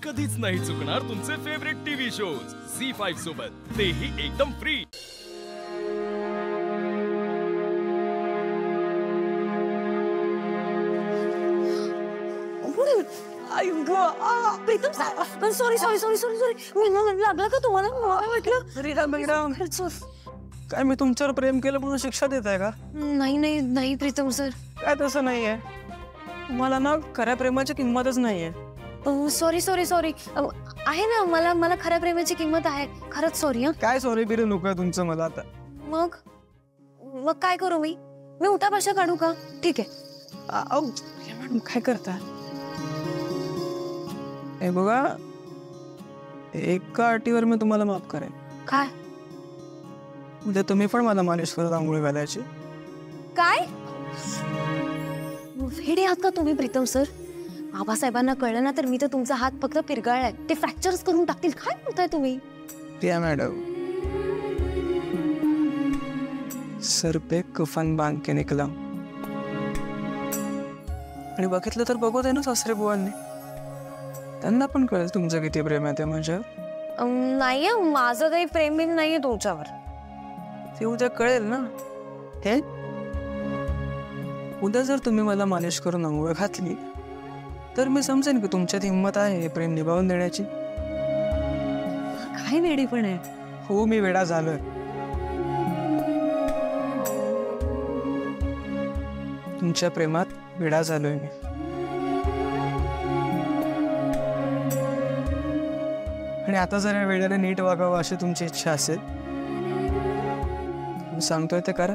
कधीच नाही चुकणार तुमचे फेवरेट टीव्ही शोज झी5 सोबत, तेही एकदम free. Pritam sorry sorry sorry sorry sorry लागलं का तुम्हाला? वाटलं काय मी तुमच्यावर प्रेम केलं म्हणून शिक्षा देत आहे का? नाही नाही नाही प्रीतम सर, काय तसं नाहीये। मला ना खऱ्या प्रेमाची किंमतच नाहीये। सॉरी सॉरी सॉरी आहे ना, मला मला खऱ्या प्रेमाची किंमत आहे खरंच। सॉरी हा। काय सॉरी बिरे नको तुमचं मला आता। मग मग काय करू मी उठाभाषा काढू का? ठीक आहे। मॅडम काय करता? हे बघा, एका अटीवर मी तुम्हाला माफ करेन। काय? उद्या तुम्ही पण मला मालिश करत आंघोळ घालायची। काय वेडे आहात का तुम्ही प्रीतम सर? आबासाहेबांना कळलं ना तर मी तर तुमचा हात फक्त पिरगाळलाय, ते फ्रॅक्चर्स करून टाकतील। काय बोलताय तुम्ही? प्रिया मॅडम, सर पे कफन बांध के निकला आणि बघितलं तर बघू दे ना सासरे बुवांनी, त्यांना पण कळेल तुमचं किती प्रेम आहे ते माझ्यावर। नाहीये, माझं काही प्रेम बिम नाहीये तुमच्यावर। ते उद्या कळेल ना। हे उद्या जर तुम्ही मला मालिश करून आंघोळ घातली तर मी समजेन की तुमच्यात हिंमत आहे हे प्रेम निभावून देण्याची। काय वेडी पण आहे। हो, मी वेडा झालोय। तुमच्या प्रेमात वेडा झालोय मी। आणि आता जर या वेळेला नीट वागावं अशी तुमची इच्छा असेल, मी सांगतोय ते करा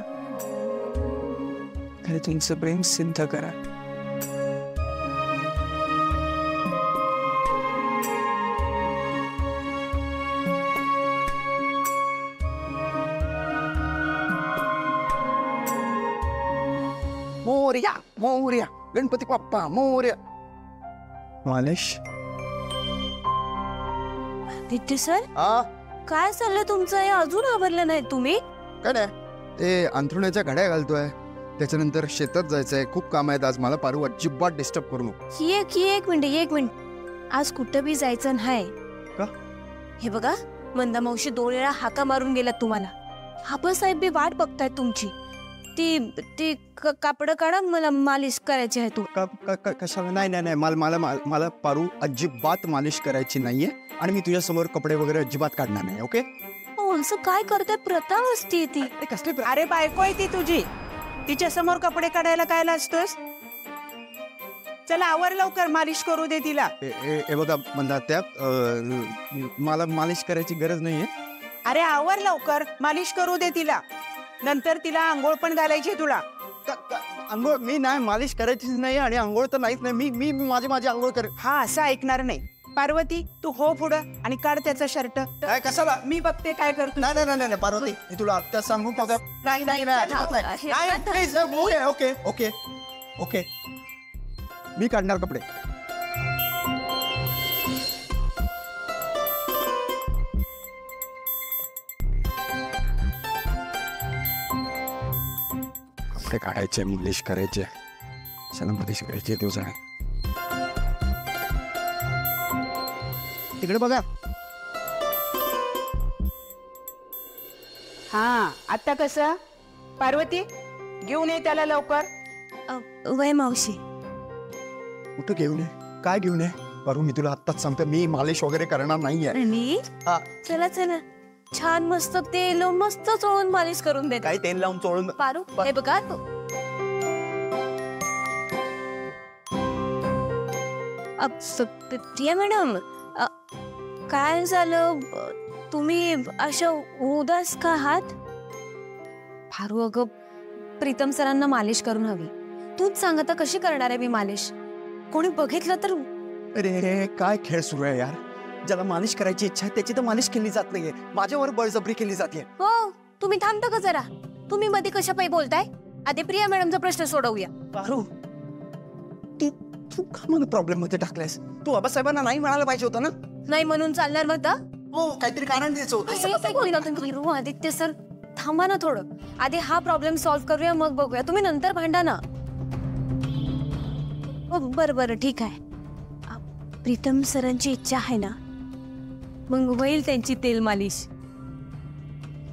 आणि तुमचं प्रेम सिद्ध करा। मोरया मोरया, गणपती बाप्पा मोरया। मालिश दिट्टे सर, हा काय चाललंय तुमचं? हे अजून आवरलं नाही तुम्ही? काय नाही, ते अंथरुणाच्या घड्या घालतोय, त्याच्यानंतर शेतात जायचंय, खूप काम आहेत आज मला। पारू अजिबात डिस्टर्ब करू नको। एक मिनिट, आज कुठं बी जायचं नाही का? हे बघा, मंदा मावशी 2 वेळा हाका मारून गेलात तुम्हाला। आबासाहेब बी वाट बघतायत तुमची। ती कापड काढा, मला मालिश करायची आहे। तू कशाला? नाही नाही नाही, मला पारू अजिबात मालिश करायची नाहीये आणि मी तुझ्या समोर कपडे वगैरे अजिबात काढणार नाही। ओके? असं काय करताय? प्रथा असते ती। कसली? अरे बायको आहे ती तुझी, तिच्या समोर कपडे काढायला काय लाजतोस? चला आवर लवकर, मालिश करू दे तिला। हे बघा मंदा, त्यात मला मालिश करायची गरज नाहीये। अरे आवर लवकर, मालिश करू दे तिला, नंतर तिला आंघोळ पण घालायची तुला। आंघोळ मी नाही, मालिश करायचीच नाही आणि आंघोळ तर नाहीच नाही। मी माझी आंघोळ करेन। हा, असं ऐकणार नाही। पार्वती, तू हो पुढं आणि काढ त्याचा शर्ट। काय? कशाला? मी बघते काय करतो। नाही नाही नाही पार्वती, मी तुला आत्ता सांगू का? नाही नाही नाही, प्लीज। ओके ओके ओके, मी काढणार कपडे। कपडे काढायचे, मालिश करायचे, चला मालिश करायची दिवसा। तिकडे बघा। हा, आता कसं? पार्वती, घेऊन ये त्याला लवकर। वय मावशी। कुठं घेऊन ये? काय घेऊन ये? पारू, मी तुला आत्ताच सांगतो, मी मालिश वगैरे करणार नाहीये। चला चला, छान मस्त तेल मस्त चोळून मालिश करून दे। काय तेल लावून चोळून? पारू, हे बघा प्रिया मॅडम, काय झालं? तुम्ही अशा उदास का आहात? फारू, अगं प्रीतम सरांना मालिश करून हवी। तूच सांग आता, कशी करणार आहे मी मालिश? कोणी बघितलं तर? अरे काय खेळ सुरू आहे यार? ज्याला मालिश करायची इच्छा आहे त्याची तर मालिश केली जात नाहीये, माझ्यावर बळजबरी केली जाते। हो, तुम्ही थांबता का जरा? तुम्ही मध्ये कशा पायी बोलताय? आधी प्रिया मॅडमचा प्रश्न सोडवूया। पारू, तू का मला प्रॉब्लेम मध्ये टाकलायस? तू आबासाहेबांना नाही म्हणायला पाहिजे होतं ना? नाही म्हणून चालणार होता? हो, काहीतरी कारण द्यायचं होतं। आदित्य सर, थांबा ना थोडं, आधी हा प्रॉब्लेम सॉल्व्ह करूया, मग बघूया। तुम्ही नंतर भांडा ना। बरं बरं, ठीक आहे। प्रीतम सरांची इच्छा आहे ना, मग होईल त्यांची तेल मालिश.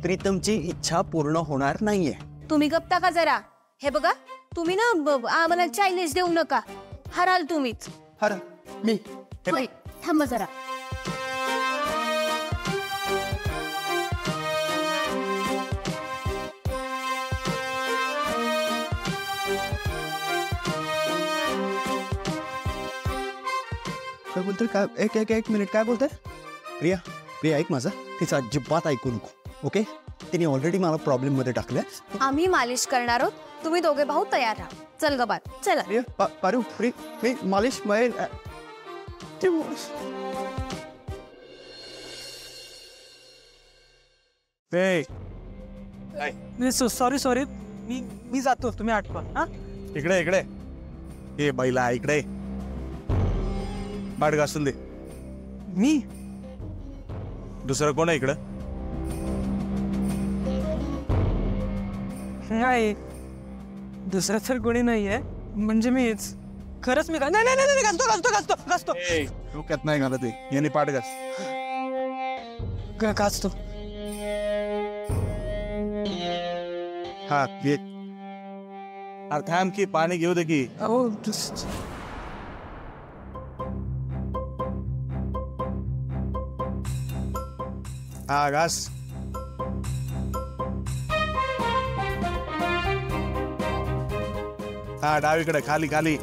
प्रीतमची इच्छा पूर्ण होणार नाहीये. तुम्ही गप्ता का जरा. हे बघा, तुम्ही ना आम्हाला चॅलेंज देऊ नका. हराल तुम्हीच. हर मी होय, थांबा जरा. काय बोलतोय? काय एक एक एक मिनिट, काय बोलतोय? प्रिया प्रिया ऐक माझं, तिचं अजिबात ऐकू नको. ओके, तिने ऑलरेडी मला प्रॉब्लेम मध्ये टाकलं. आम्ही मालिश करणार आहोत, तुम्ही दोघे भाऊ तयार राहा. चल ग बात, चला. प्रिया पारू मी मालिश सॉरी मी जातो, तुम्ही आठवा. हा, इकडे इकडे हे बैला, इकडे पाठ घासून दे. मी दुसरं कोण आहे इकडं? नाही, दुसरं तर कोणी नाहीये. म्हणजे मीच. खरंच मी नाही घासतो. डोक्यात नाही घालत आहे. याने पाठ घास. घासतो. हा घे. अरे थांब की, पाणी घेऊ दे की. अहो, हा घास. हा डावीकडे, खाली खाली.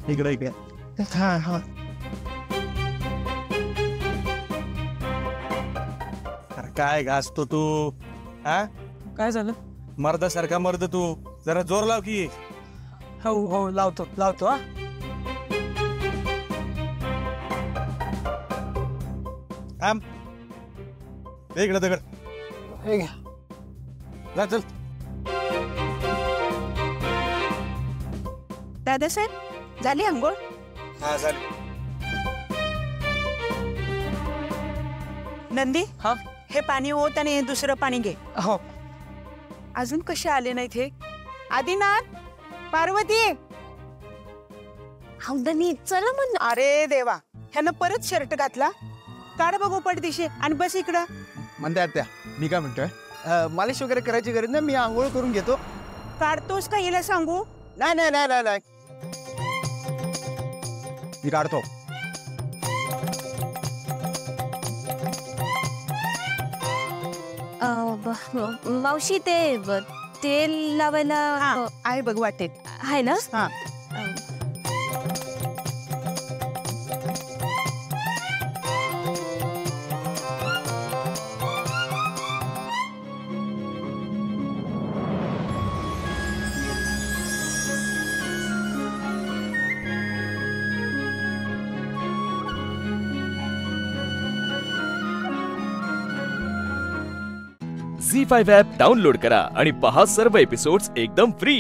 इकडे इकडे. हा हा. अरे काय घासतो तू? हा, काय झालं? मर्दासारखा मर्द तू. जरा जोर लाव की. हो लावतो हा. थांब. इकडे दगड. हे घ्या. जा चल. दादासाहेब, झाली अंघोळ? हा झाली. नंदी, हा, हे पाणी ओत आणि हे दुसरं पाणी घे. हो. अजून कसे आले नाहीत हे? आदिनाथ, पार्वती. हौदनी चला म्हण. अरे देवा, ह्यानं परत शर्ट घातला. काढ बघू पडदिशी आणि बस इकडं. म्हणते आत्या, मी काय म्हणतोय, मालिश वगैरे करायची गरज नाही, मी आंघोळ करून घेतो. काढतोस का हिला सांगू? नाही नाही नाही नाही नाही, मी काढतो. मावशी, ते तेल लावायला आहे बघ वाटेत. आहे ना. हा. झी5 ॲप डाउनलोड करा आणि पहा सर्व एपिसोड्स एकदम फ्री.